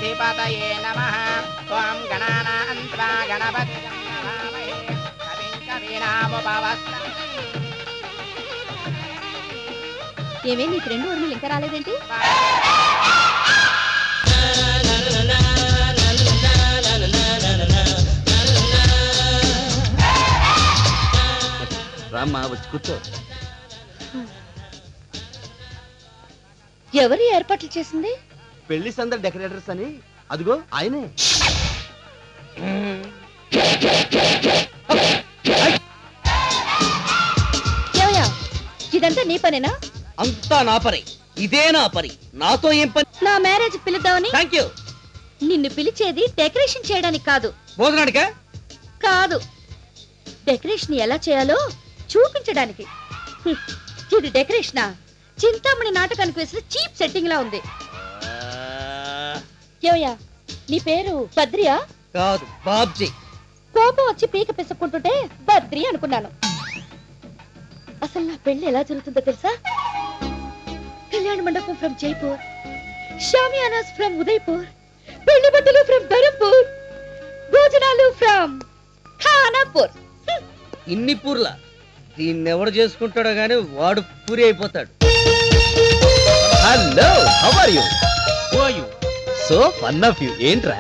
గణాధిపతయే నమః. ఓం గణానాం త్వా గణపతిం నమామహే కవిం కవీనాముపవస్మహే. ఏమే నీ ఫ్రెండ్ ఊర్మిళ ఇంకా రాలేదేంటి? రామ్మా వచ్చి కూర్చో. ఎవరు ఏర్పాట్లు చేసింది? పెళ్లి సందడి డెకరేటర్స్ అని, అదిగో ఆయనే. ఇదంతా నీ పనేనా? అంతా నా పని, ఇదే నా పని. నాతో ఏం పని? నా మ్యారేజ్ పిలుద్దామని. Thank you. నిన్ను పిలిచేది డెకరేషన్ చేయడానికి కాదు. భోజనానికా? కాదు, డెకరేషన్ ఎలా చేయాలో చూపించడానికి. ఇది డెకరేషనా? చింతామణి నాటకానికి వేసిన చీప్ సెట్టింగ్ లా ఉంది. ఏమయ్యా, నీ పేరు బద్రియా? కాదు, బాబ్జీ. కోపం వచ్చి పీక పిసుక్కుంటుంటే బద్రి అనుకున్నాను. అసలు నా పెళ్లి ఎలా జరుగుతుందో తెలుసా? కళ్యాణ మండపం ఫ్రమ్ జైపూర్, షామియానాస్ ఫ్రమ్ ఉదయపూర్, పెళ్లి బట్టలు ఫ్రమ్ బరంపూర్, భోజనాలు ఫ్రమ్ ఖానాపూర్. ఇన్ని పూర్ల దీన్ని ఎవడు చేసుకుంటాడో గానీ వాడు పూరి అయిపోతాడు. Hello, how are you? Who are you? So fun of you. ఏంట్రా?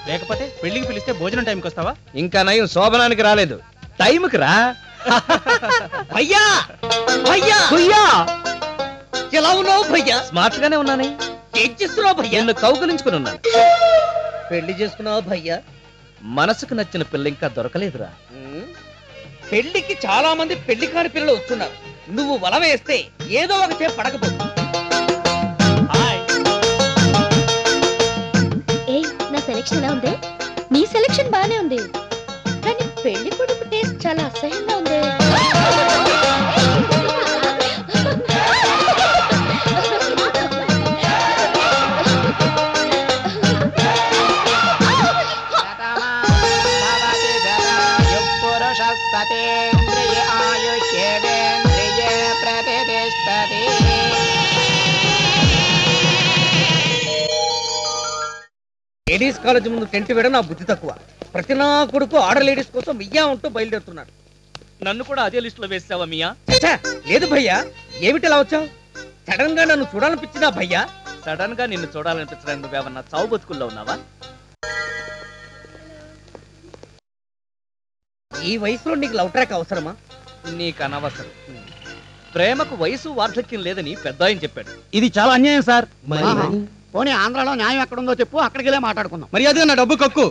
లేకపోతే పెళ్లికి పిలిస్తే భోజనం టైంకి వస్తావా? ఇంకా నయం శోభనానికి రాలేదు, టైంకి రా. భయ్యా, భయ్యా, భయ్యా, ఎలా ఉన్నావు భయ్యా? స్మార్ట్ గానే ఉన్నానే. ఏం చేస్తున్నావు భయ్యా? నిన్ను కౌగులించుకుని ఉన్నాను. పెళ్లి చేసుకున్నావా భయ్యా? మనసుకు నచ్చిన పిల్ల ఇంకా దొరకలేదురా. పెళ్లికి చాలా మంది పెళ్లి కాని పిల్లలు వస్తున్నారు. నువ్వు వల వేస్తే ఏదో ఒక చేపు పడకపోతుంది. ఏయ్, నా సెలక్షన్ ఎలా ఉంది? నీ సెలక్షన్ బానే ఉంది, కానీ పెళ్లి కొడుకు టేస్ట్ చాలా అసహ్యంగా ఉంది. లేడీస్ కాలేజ్ ముందు టెంట్ వేయడం నా బుద్ధి తక్కువ. ప్రతి నా కొడుకు ఆడ లేడీస్ కోసం మియ్యా ఉంటూ బయలుదేరుతున్నాడు. నన్ను కూడా అదే లిస్ట్ లో వేసావా మియా? లేదు భయ్యా, ఏమిటి ఇలా వచ్చావు? సడన్ గా నన్ను చూడాలనిపించిందా భయ్యా? సడన్ గా నిన్ను చూడాలనిపించడానికి నువ్వేమన్నా చావు బతుకుల్లో ఉన్నావా? ఈ వయసులో నీకు లవ్ ట్రాక్ అవసరమా? నీకు అనవసరం. ప్రేమకు వయసు వార్ధక్యం లేదని పెద్ద ఆయన చెప్పాడు. ఇది చాలా అన్యాయం సార్. పోనీ ఆంధ్రాలో న్యాయం ఎక్కడుందో చెప్పు, అక్కడికి వెళ్ళే మాట్లాడుకుందాం. మరి అదే నా డబ్బు కక్కు.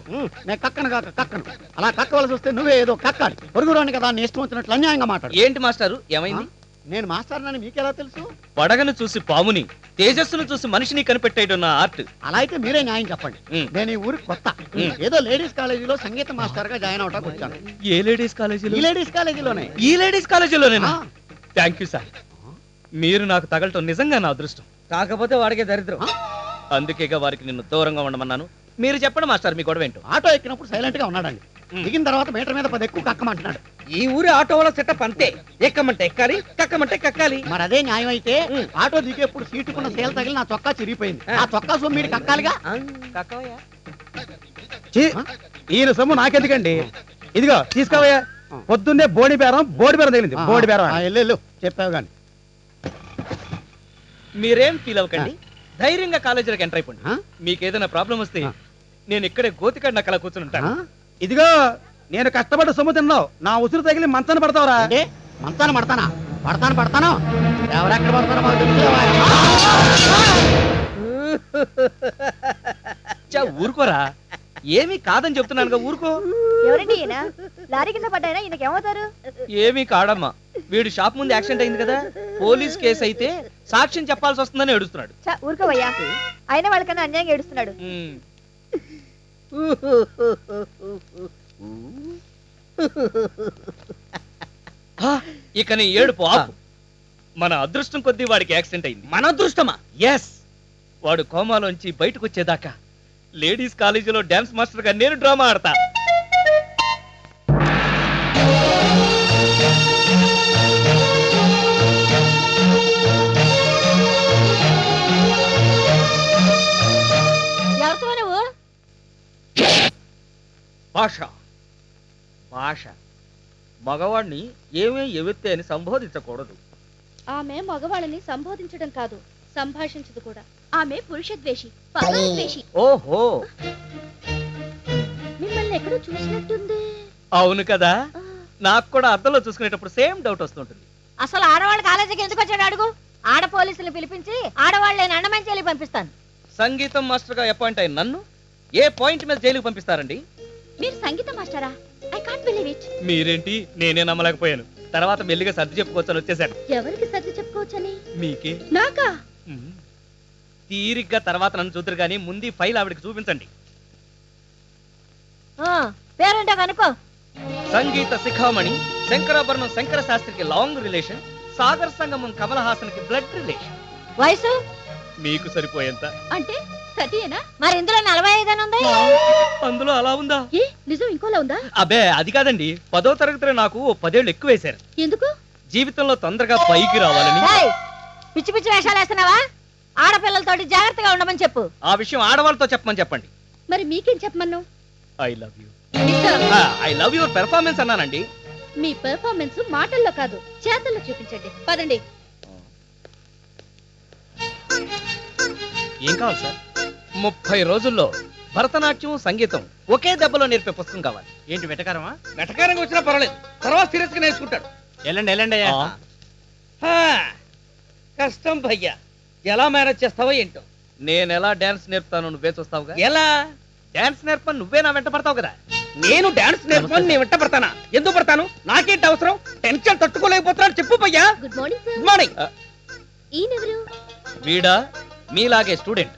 నేను కక్కను కాక కక్కను. అలా కక్కవలసి వస్తే నువ్వే ఏదో కక్కాలి. పొరుగురోని కదా నీ ఇష్టం వచ్చినట్లు అన్యాయంగా మాట్లాడు. ఏంటి మాస్టారు, ఏమైంది? నేను మాస్టర్నని మీకెలా తెలుసు? పడగను చూసి పాముని, తేజస్సును చూసి మనిషిని కనిపెట్టేయడం నా ఆర్ట్. అలా అయితే మీరే న్యాయం చెప్పండి. నేను ఈ ఊరికి కొత్త. ఏదో లేడీస్ కాలేజీలో సంగీత మాస్టర్ గా జాయిన్ అవటానికి వచ్చాను. ఏ లేడీస్ కాలేజీలో? ఈ లేడీస్ కాలేజీలోనే. ఈ లేడీస్ కాలేజీలోనేనా? థ్యాంక్ యూ సార్, మీరు నాకు తగలటం నిజంగా నా అదృష్టం. కాకపోతే వాడికే దరిద్రం. అందుకేగా వారికి నిన్ను దూరంగా ఉండమన్నాను. మీరు చెప్పండి మాస్టర్, మీ గొడవ ఏంటో. ఆటో ఎక్కినప్పుడు సైలెంట్ గా ఉన్నాడండి. దిగిన తర్వాత మీటర్ మీద 10 ఎక్కువ కక్కమంటున్నాడు. ఈ ఊరి ఆటో వాళ్ళ సెటప్ అంతే. ఎక్కమంటే ఎక్కాలి, కక్కమంటే కక్కాలి. మరి అదే న్యాయం అయితే ఆటో దిగేప్పుడు సీటుకున్న సేల తగిలి నా చొక్కా చిరిగిపోయింది. ఆ చొక్కా సొమ్ము మీరు కక్కాలిగా. ఈయన సొమ్ము నాకెందుకండి? ఇదిగో తీసుకోవయ్యా. పొద్దున్నే బోడి బేరం తగిలింది. బోడి బేరం వెళ్ళు, చెప్పావు గాని. మీరేం ఫీల్ అవ్వకండి, ధైర్యంగా కాలేజీలోకి ఎంటర్ అయిపోండి. మీకు ఏదైనా ప్రాబ్లం వస్తే నేను ఇక్కడే గోతికాడిన అక్కడ కూర్చుని ఉంటాను. ఇదిగో నేను కష్టపడ్డ సొమ్ము తిన్నావు, నా ఉసురు తగిలి మంచాన పడతావురా. మంచాన పడతానా? పడతాను. ఎవరెక్కడ పడతారో మాకు తెలుసు. ఊరుకోరా, ఏమీ కాదని చెప్తున్నానుగా, ఊరుకో. ఎవరండి ఈయన? లారీ కింద పడ్డాయినా ఈయనకి ఏమవుతారు? ఏమీ కాడమ్మా, వీడు షాప్ ముందు యాక్సిడెంట్ అయింది కదా, పోలీస్ కేసు అయితే సాక్ష్యం చెప్పాల్సి వస్తుందని ఏడుస్తున్నాడు. ఊరుకోవయ్యా, అయినా వాళ్ళకన్నా అన్యాయంగా ఏడుస్తున్నాడు. ఇక నీ ఏడుపు ఆపు. మన అదృష్టం కొద్దీ వాడికి యాక్సిడెంట్ అయింది. మన అదృష్టమా? ఎస్. వాడు కోమాలోంచి బయటకు వచ్చేదాకా లేడీస్ కాలేజీలో డాన్స్ మాస్టర్ గా నేను డ్రామా ఆడతా. ఎవరితో నువ్వు? భాష భాష మగవాణ్ణి ఏమే ఎవిత్తే అని సంబోధించకూడదు. ఆమె మగవాళ్ళని సంబోధించడం కాదు, సంభాషించదు కూడా. ఆమె పురుషద్వేషి, పరద్వేషి. ఓహో, మిమ్మల్ని ఎక్కడో చూసినట్టుంది. అవును కదా, నాకు కూడా అద్దంలో చూసుకునేటప్పుడు సేమ్ డౌట్ వస్తుంటుంది. అసలు ఆడవాళ్ళు కాలేజీకి ఎందుకు వచ్చాడు అడుగు. ఆడ పోలీసులు పిలిపించి ఆడవాళ్ళని అన్నమని జైలుకి పంపిస్తాను. సంగీతం మాస్టర్ గా అపాయింట్ అయిన నన్ను ఏ పాయింట్ మీద జైలుకి పంపిస్తారండి? మీరు సంగీత మాస్టరా? I can't believe it. మీరేంటి, నేనే నమ్మలేకపోయాను. తర్వాత మెల్లిగా సర్ది చెప్పుకోవచ్చని వచ్చేసాను. ఎవరికి సర్ది చెప్పుకోవచ్చని? మీకే. నాకా? తీరిగ్గా తర్వాత నన్ను చూద్దరు కానీ ముందు ఫైల్ ఆవిడకి చూపించండి. పేరేంటో కనుకో. సంగీత శిఖామణి, శంకరాభరణం శంకర శాస్త్రికి లాంగ్ రిలేషన్, సాగర్ సంగమం కమల్ హాసన్ కి బ్లడ్ రిలేషన్. వయసు మీకు సరిపోయేంత. అంటే 30ఏనా? మరి ఇందులో 45 అని ఉంది. అందులో అలా ఉందా? ఏ నిజం ఇంకోలా ఉందా? అబ్బే అది కాదండి, 10వ తరగతిలో నాకు 10 ఏళ్ళు ఎక్కువ వేశారు. ఎందుకు? జీవితంలో తొందరగా పైకి రావాలని. ఏయ్, పిచ్చి పిచ్చి వేషాలు వేస్తున్నావా? ఆడపిల్లలతోటి జాగ్రత్తగా ఉండమని చెప్పు. ఆ విషయం ఆడవాళ్ళతో చెప్పమని చెప్పండి. మరి మీకేం చెప్పమన్నావు? I love you. I love your performance అన్నానండి. మీ పెర్ఫార్మెన్స్ మాటల్లో కాదు, చేతల్లో చూపించండి. పదండి. ఏం కావాలి సార్? 30 రోజుల్లో భరతనాట్యం సంగీతం ఒకే దెబ్బలో నేర్పే పుస్తకం కావాలి. ఏంటి వెటకారమా? వెటకారంగా వచ్చినా పర్వాలేదు, తర్వాత సీరియస్ గా నేర్చుకుంటాడు. వెళ్ళండి కష్టం భయ్యా, ఎలా మేనేజ్ చేస్తావో ఏంటో. నేను ఎలా డాన్స్ నేర్పుతాను నువ్వే చూస్తావుగా. ఎలా డాన్స్ నేర్పని నువ్వే నా వెంట పడతావు కదా. నేను డాన్స్ నేర్పని నేను వెంట పడతానా? ఎందుకు పడతాను? నాకేంటి అవసరం? టెన్షన్ తట్టుకోలేకపోతున్నాను. చెప్పు భయ్యా. Good morning sir. Good morning. ఈయనెవరు? వీడా మీలాగే స్టూడెంట్.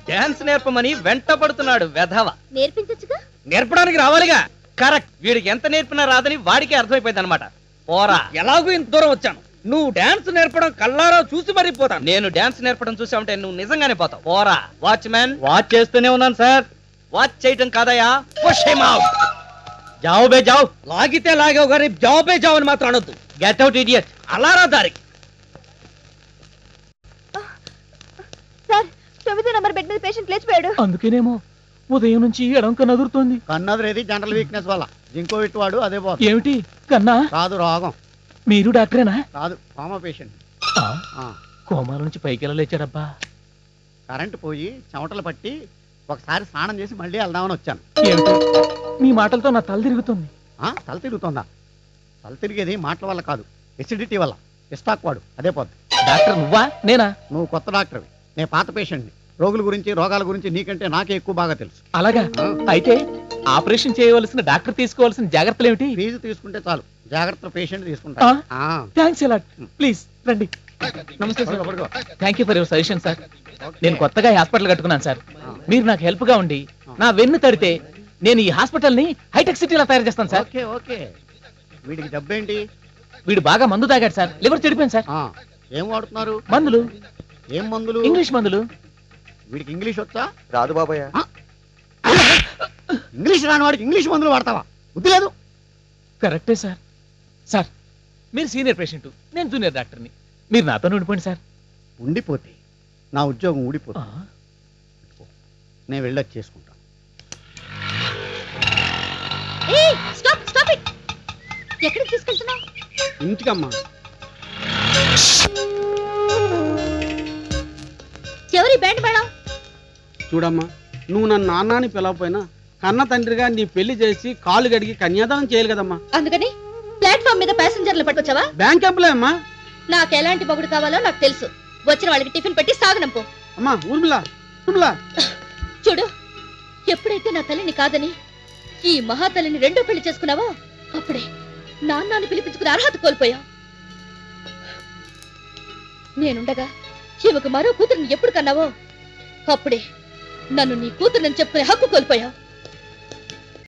డాన్స్ నేర్పమని వెంట పడుతున్నాడు వెధవ. నేర్పించచ్చుగా. నేర్పడానికి రావాలిగా. కరెక్ట్, వీడికి ఎంత నేర్పినా రాదని వాడికే అర్థమైపోయింది అనమాట. పోరా. ఎలాగూ ఇంత దూరం వచ్చాను, నువ్వు డాన్స్ నేర్పడం కల్లారా చూసి మరిపోతాను. నేను డాన్స్ నేర్పడం చూసావంటే నువ్వు నిజంగానే పోతావు. పోరా. వాచ్మెన్. వాచ్ చేస్తూనే ఉన్నాను సార్. వాచ్ చేయటం కాదయా. Push him out. జావ్ బే జావ్. లాగితే లాగావు కానీ జాబే జావ్ అని మాత్రం అనొద్దు. Get out idiot. అలారా దారికి. సార్, 9వ నంబర్ బెడ్ మీద పేషెంట్ లేచిపోయాడు. అందుకేనేమో ఉదయం నుంచి ఎడంక నదురుతోంది. కన్నదిరేది జనరల్ వీక్నెస్ వల్ల. ఇంకో ఇటు వాడు అదే పోదు. ఏమిటి కన్నా? కాదు రోగం. మీరు డాక్టరేనా? కాదు, కోమా పేషెంట్. కోమాల నుంచి పైకి ఎలా లేచాడబ్బా? కరెంటు పోయి చెమటలు పట్టి ఒకసారి స్నానం చేసి మళ్ళీ వెళ్దామని వచ్చాను. ఏమిటి మీ మాటలతో నా తల తిరుగుతుంది. తల తిరుగుతుందా? తల తిరిగేది మాటల వల్ల కాదు, ఎసిడిటీ వల్ల. ఇస్తాక్ వాడు అదే పోద్ది. డాక్టర్ నువ్వా నేనా? నువ్వు కొత్త డాక్టర్వి, నేను పాత పేషెంట్ని. రోగుల గురించి రోగాల గురించి నీకంటే నాకే ఎక్కువ బాగా తెలుసు. అలాగా? అయితే ఆపరేషన్ చేయవలసిన డాక్టర్ తీసుకోవాల్సిన జాగ్రత్తలు ఏమిటి? ఫీజు తీసుకుంటే చాలు, జాగ్రత్త పేషెంట్ తీసుకుంటా. Thanks a lot. ప్లీజ్ రండి. నమస్తే sir. Thank you for your suggestion sir. నేను కొత్తగా హాస్పిటల్ కట్టుకున్నాను సార్. మీరు నాకు హెల్ప్ గా ఉండి నా వెన్ను తడితే నేను ఈ హాస్పిటల్ ని హైటెక్ సిటీలో తయారు చేస్తాను సార్. Okay okay. వీడికి జబ్బేంటి? వీడు బాగా మందు తాగాడు సార్, లివర్ చెడిపోయింది సార్. ఏం వాడుతున్నారు? మందులు. ఏం మందులు? ఇంగ్లీష్ మందులు. వీడికి ఇంగ్లీష్ వచ్చా? రాదు బాబాయ్. ఇంగ్లీష్ రాని వాడికి ఇంగ్లీష్ మందులు వాడతావా? బుద్ధి లేదు. కరెక్టే సార్. సార్ మీరు సీనియర్ పేషెంట్, నేను జూనియర్ డాక్టర్ని. మీరు నాతో ఉండిపోండి సార్. ఉండిపోతే నా ఉద్యోగం ఊడిపోతుంది. నేను వెళ్ళొచ్చి చేసుకుంటాను. ఎక్కడికి తీసుకెళ్తున్నావు? ఇంటికమ్మా. ఎవరి బ్యాండ్ మేడం? చూడమ్మా, నువ్వు నన్ను నాన్న అని పిలవపోయినా కన్న తండ్రిగా నీ పెళ్లి చేసి కాలు గడిగి కన్యాదానం చేయాలి కదమ్మా. అందుకని ప్లాట్ఫామ్ మీద ప్యాసింజర్లు పట్టుకొచ్చావా? బ్యాంక్ ఎంప్లాయ్ అమ్మా. నాకు ఎలాంటి మొగుడు కావాలో నాకు తెలుసు. వచ్చిన వాళ్ళకి టిఫిన్ పెట్టి సాగనంపు. అమ్మా ఊర్మిళ, ఊర్మిళ చూడు, ఎప్పుడైతే నా తల్లిని కాదని ఈ మహాతల్లిని రెండో పెళ్లి చేసుకున్నావో అప్పుడే నాన్నని పిలిపించుకునే అర్హత కోల్పోయావు. నేనుండగా ఈమెకు మరో కూతురుని ఎప్పుడు కన్నావో అప్పుడే నన్ను నీ కూతురుని చెప్పుకునే హక్కు కోల్పోయావు.